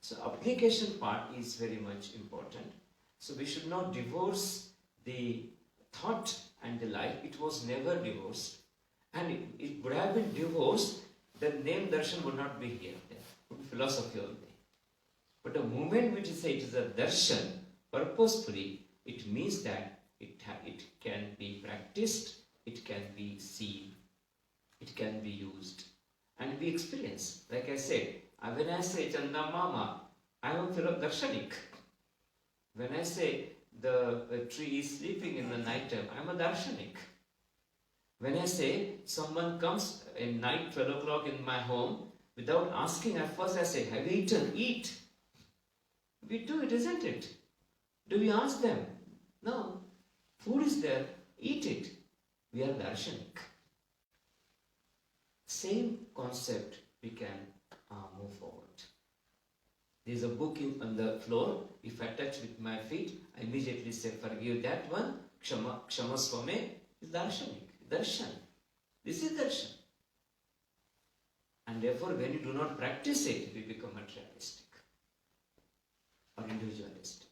S3: So application part is very much important. So we should not divorce the thought and the life. It was never divorced. And it would have been divorced, the name darshan would not be here. There would be philosophy only. But the moment which is it is a darshan, purposefully, it means that it can be practiced, it can be seen, it can be used, and be experienced. Like I said, when I say Chanda Mama, I am a darshanik. When I say the tree is sleeping in the night time, I am a darshanik. When I say someone comes in night 12 o'clock in my home, without asking, at first I say, have you eaten? Eat. We do it, isn't it? Do we ask them? No. Food is there, eat it. We are darshanik. Same concept we can move forward. There is a book on the floor. If I touch with my feet, I immediately say, forgive that one. Kshama swame is darshanik. Darshan. This is darshan. And therefore, when you do not practice it, we become materialistic or individualistic.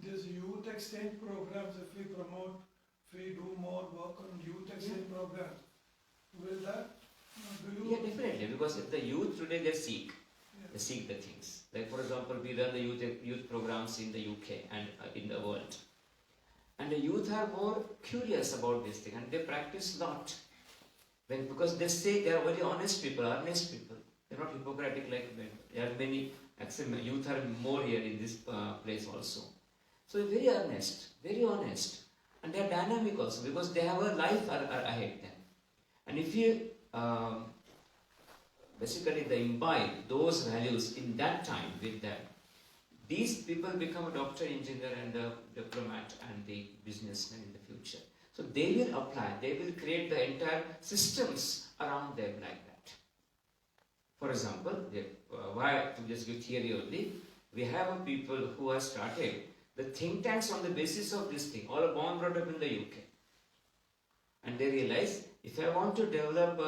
S6: These youth exchange programs, if we promote, if we do more work on youth exchange programs, will that do you?
S3: Yeah, definitely. Because the youth today, they seek. They seek the things. Like for example, we run the youth programs in the UK and in the world. And the youth are more curious about this thing and they practice a lot. Because they say they are very honest people. They are not hypocritic like men. There are many, actually youth are more here in this place also. So very earnest, very honest. And they are dynamic also because they have a life ahead them. And if you basically they imbibe those values in that time with them, these people become a doctor, engineer and a diplomat and the businessman in the future. So they will apply, they will create the entire systems around them like that. For example, why to just give theory only, we have people who have started the think tanks on the basis of this thing, all are born brought up in the UK. And they realize, if I want to develop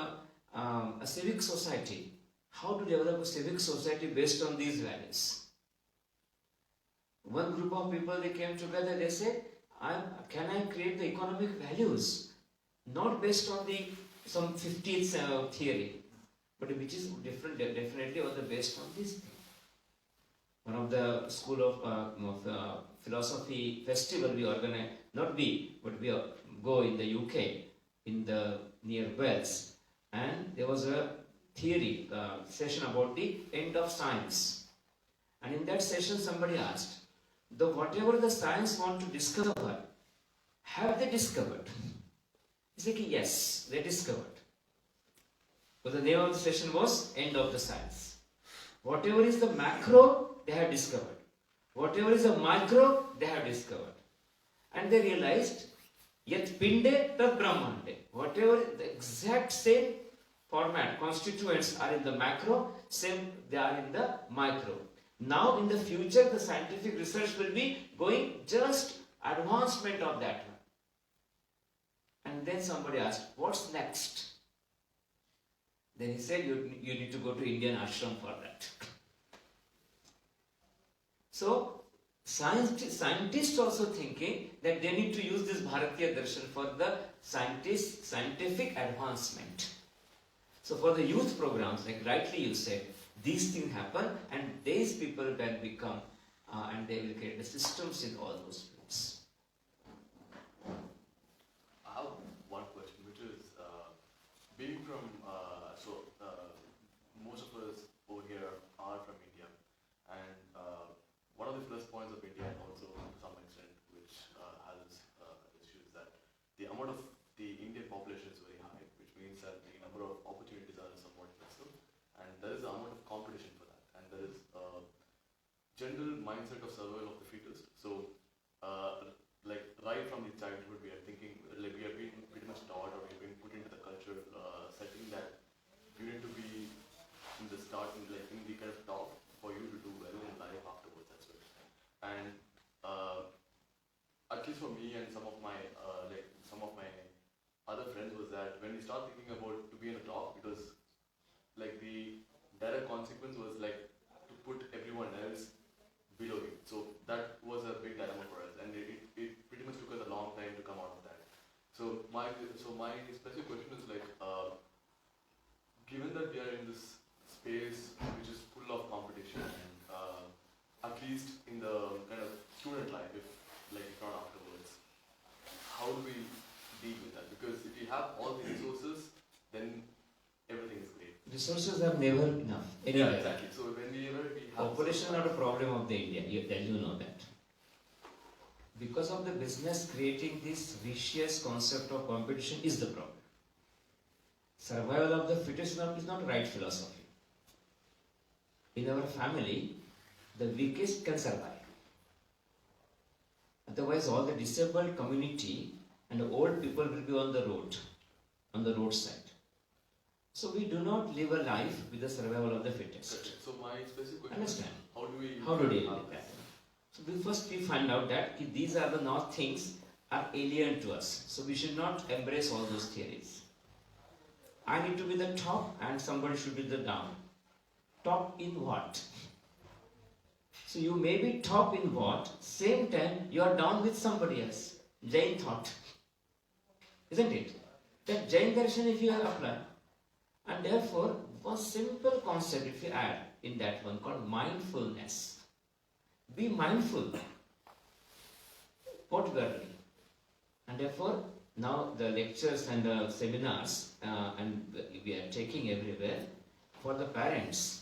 S3: a civic society, how to develop a civic society based on these values? One group of people, they came together, they said, can I create the economic values, not based on some 50th theory, but which is different, definitely on the based on this thing. One of the school of philosophy festival we organize, not we, but we go in the UK, in the near Wales, and there was a theory session about the end of science. And in that session somebody asked, whatever the science want to discover, have they discovered? He said, yes, they discovered. But the name of the session was End of the Science. Whatever is the macro, they have discovered. Whatever is the micro, they have discovered. And they realized, yet pinde tad brahmande. Whatever the exact same format, constituents are in the macro, same they are in the micro. Now in the future, the scientific research will be going just advancement of that one. And then somebody asked, what's next? Then he said, you need to go to Indian ashram for that. So, Scientists also thinking that they need to use this Bhartiya Darshan for the scientific advancement. So for the youth programs, like rightly you said, these things happen and these people can become and they will create the systems in all those fields.
S7: I have one question, which is being from most of us over here are from India, and one of the plus points of India, and also to some extent, which has issues that the amount of the Indian population is very high, which means that the number of opportunities are somewhat lesser, and there is an amount of competition for that, and there is a general mindset of survival of the fittest. So, like right from the childhood, we are thinking, like we have been pretty much taught, or we have been put into the culture setting that you need to be in the start, like in the kind of top for you to do well in life afterwards as well. And at least for me and some of my other friends was that when we start thinking about to be in the top, it was like the direct consequence was like to put everyone else below you. So that was a big dilemma for us, and it pretty much took us a long time to come out of that. So my specific question is like, given that we are in this space which is full of competition, and at least in the kind of student life, if not afterwards, how do we deal with that? Because if you have all the resources, then everything is great.
S3: Resources are never enough. Anyway.
S7: Yeah, exactly. So whenever we have
S3: Population is not a problem of the India, you know that. Because of the business creating this vicious concept of competition is the problem. Survival of the fittest is not right philosophy. In our family, the weakest can survive. Otherwise, all the disabled community and the old people will be on the roadside. So we do not live a life with the survival of the fittest.
S7: Okay. So my specific question
S3: Understand?
S7: is, how do we
S3: deal with that? So we find out that these are the not things are alien to us. So we should not embrace all those theories. I need to be the top and somebody should be the down. Top in what? So you may be top in what? Same time you are down with somebody else. Jain thought. Isn't it? That Jain Darshan if you apply. And therefore, one simple concept if you add in that one called mindfulness. Be mindful what we are doing. And therefore, now the lectures and the seminars and we are taking everywhere for the parents.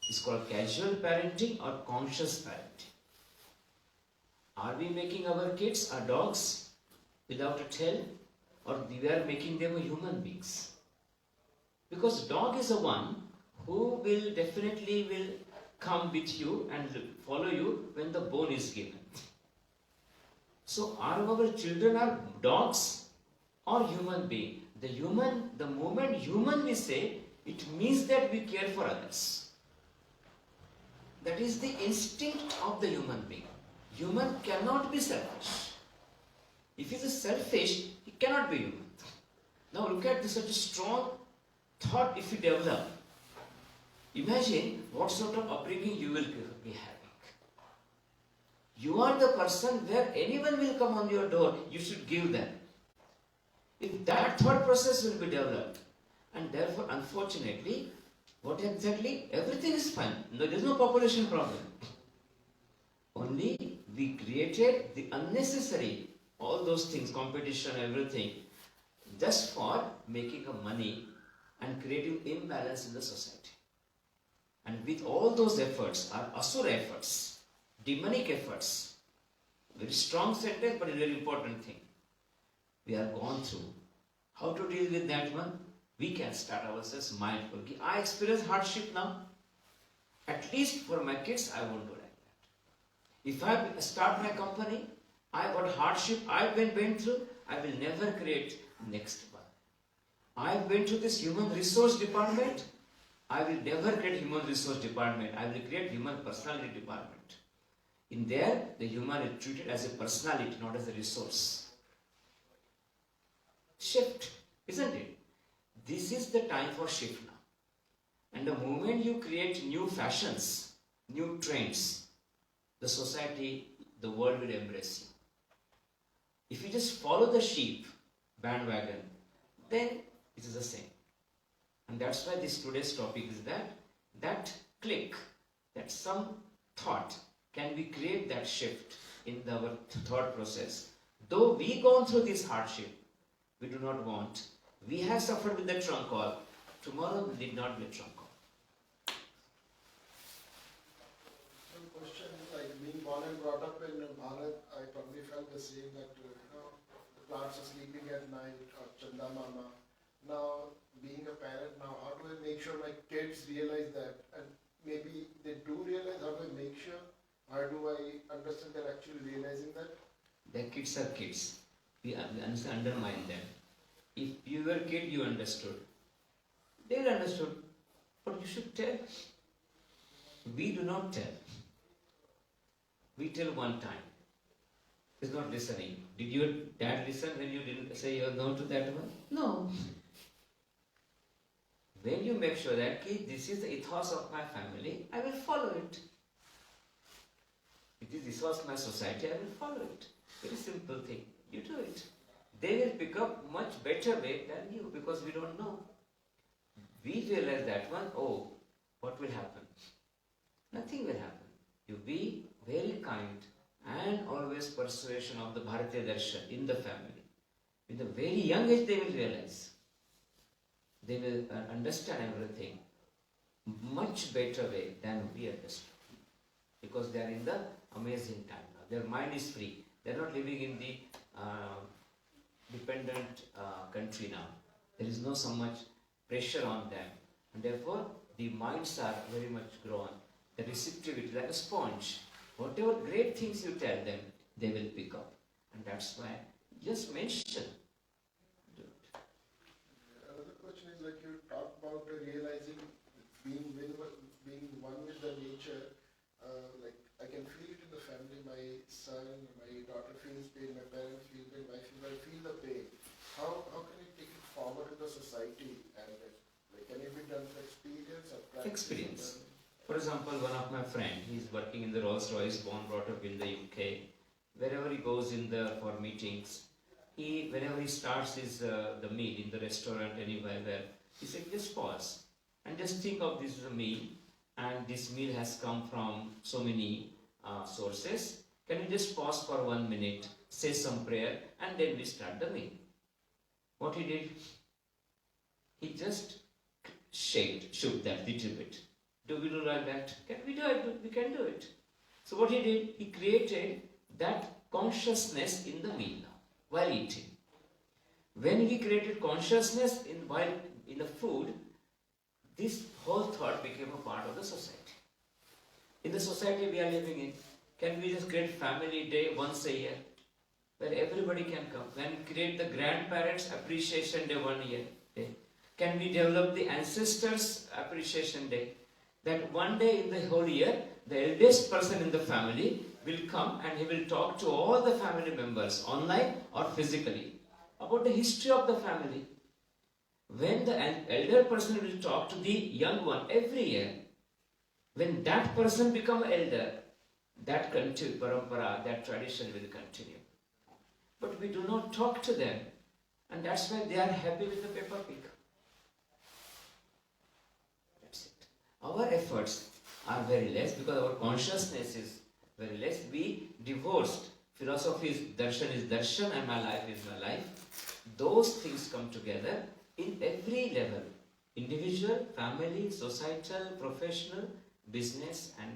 S3: It's called casual parenting or conscious parenting. Are we making our kids our dogs without a tail, or we are making them human beings? Because dog is the one who will definitely come with you and follow you when the bone is given. So are our children are dogs or human being? The moment human we say, it means that we care for others. That is the instinct of the human being. Human cannot be selfish. If he is selfish, he cannot be human. Now look at this such a strong thought if you develop. Imagine what sort of upbringing you will be having. You are the person where anyone will come on your door, you should give them. If that thought process will be developed, and therefore unfortunately, what exactly? Everything is fine. No, there is no population problem. Only we created the unnecessary, all those things, competition, everything, just for making a money and creating imbalance in the society. And with all those efforts are asura efforts, demonic efforts. Very strong sentence, but a very important thing. We are gone through. How to deal with that one? We can start ourselves mindful. I experience hardship now. At least for my kids, I won't do like that. If I start my company, I got hardship I went through, I will never create next one. I went to this human resource department, I will never create human resource department. I will create human personality department. In there, the human is treated as a personality, not as a resource. Shift, isn't it? This is the time for shift now. And the moment you create new fashions, new trends, the society the world will embrace you. If you just follow the sheep bandwagon, then it is the same. And that's why this today's topic is that click, that some thought can we create that shift in our thought process. Though we gone through this hardship, we do not want. We have suffered with the trunk call. Tomorrow we did not be a trunk call.
S8: Some question like being born and brought up in Bharat, I probably felt the same that the plants are sleeping at night or Chanda Mama. Now being a parent now, how do I make sure my kids realize that? And maybe they do realize, how do I make sure? How do I understand they're actually realizing that?
S3: The kids are kids. We undermine them. If you were a kid, you understood. They will understood. But you should tell. We do not tell. We tell one time. He's not listening. Did your dad listen when you didn't say no to that one? No. When you make sure that this is the ethos of my family, I will follow it. It is the ethos of my society, I will follow it. Very simple thing. You do it. They will pick up much better way than you because we don't know. We realize that one, oh, what will happen? Nothing will happen. You be very kind and always persuasion of the Bhartiya Darshan in the family. With a very young age they will realize. They will understand everything much better way than we understand. Because they are in the amazing time now. Their mind is free. They are not living in the dependent country now. There is no so much pressure on them. And therefore, the minds are very much grown. The receptivity, like a sponge. Whatever great things you tell them, they will pick up. And that's why, just mention. Do it.
S8: Another question is like you talked about realizing being one with the nature. Like I can feel it in the family. My son, my daughter feels pain. My parents feel pain. I feel the pain. How can I take it forward in the society? And like can it be done through experience or practice?
S3: Experience. For example, one of my friends, he is working in the Rolls-Royce, born brought up in the UK. Wherever he goes for meetings, whenever he starts his the meal in the restaurant anywhere, he said just pause and just think of this is a meal, and this meal has come from so many sources. Can you just pause for 1 minute, say some prayer, and then we start the meal? What he did? He just shook that little bit. Do we do like that? Can we do it? We can do it. So what he did? He created that consciousness in the meal now, while eating. When he created consciousness while in the food, this whole thought became a part of the society. In the society we are living in, can we just create family day once a year, where everybody can come? Can we create the grandparents appreciation day 1 year? Can we develop the ancestors appreciation day? That one day in the whole year, the eldest person in the family will come and he will talk to all the family members, online or physically, about the history of the family. When the elder person will talk to the young one every year, when that person becomes elder, that parampara, that tradition will continue. But we do not talk to them, and that's why they are happy with the Peppa Pig. That's it. Our efforts are very less because our consciousness is very less. We divorced. Philosophy is darshan and my life is my life. Those things come together in every level. Individual, family, societal, professional, business and